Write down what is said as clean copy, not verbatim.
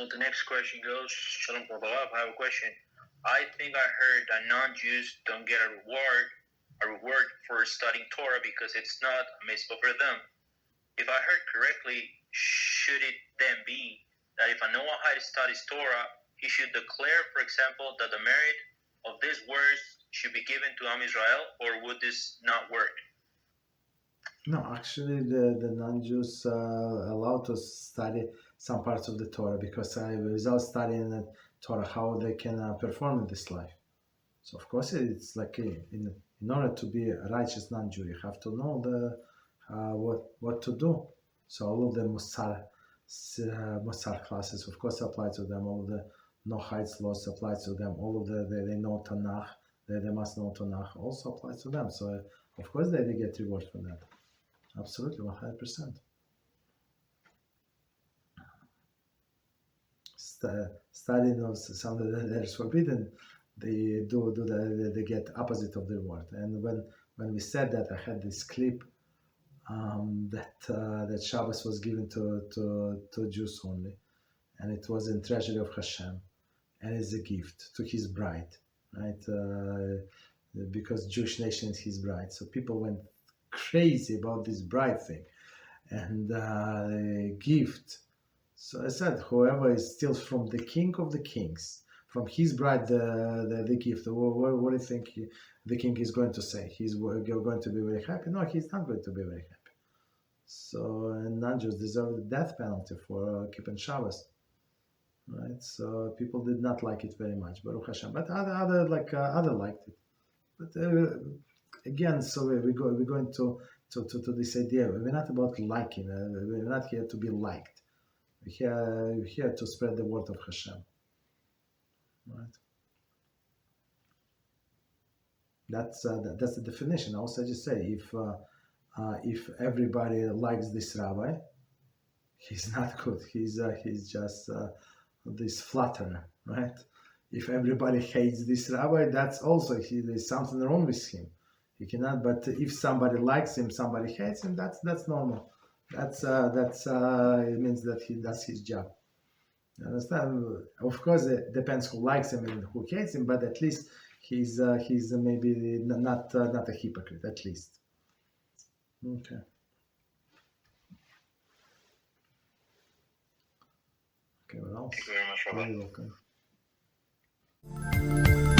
So the next question goes, Shalom Barav, I have a question. I think I heard that non-Jews don't get a reward for studying Torah because it's not a mitzvah for them. If I heard correctly, should it then be that if a Noahide studies Torah, he should declare, for example, that the merit of these words should be given to Am Israel, or would this not work? No, actually, the non-Jews are allowed to study some parts of the Torah because without studying the Torah, how they can perform in this life. So of course, it's like in order to be a righteous non-Jew, you have to know what to do. So all of the Musar classes, of course, apply to them. All of the Noahides laws apply to them. All of they know Tanakh, they must know Tanakh, also applies to them. So of course, they get reward for that. Absolutely, 100%. Studying of something that is forbidden, they get opposite of the reward. And when we said that, I had this clip that Shabbos was given to Jews only, and it was in treasury of HaShem, and it's a gift to his bride, right? Because Jewish nation is his bride, so people went crazy about this bride thing and gift. So I said, whoever steals from the king of the kings, from his bride the gift, what do you think the king is going to say? He's going to be very happy? No, he's not going to be very happy. So non-Jews deserve the death penalty for keeping Shabbos, right? So people did not like it very much, Baruch Hashem. But other liked it. But again, so we're going to this idea. We're not about liking. We're not here to be liked. We're here to spread the word of Hashem. Right? That's the definition. Also, I just say if everybody likes this rabbi, he's not good. He's just this flatterer, right? If everybody hates this rabbi, that's also there's something wrong with him. He cannot. But if somebody likes him, somebody hates him. That's normal. That's it means that he does his job. You understand? Of course, it depends who likes him and who hates him. But at least he's maybe not a hypocrite. At least. Okay. Okay. What else? Thank you very much, Rabbi. You're welcome.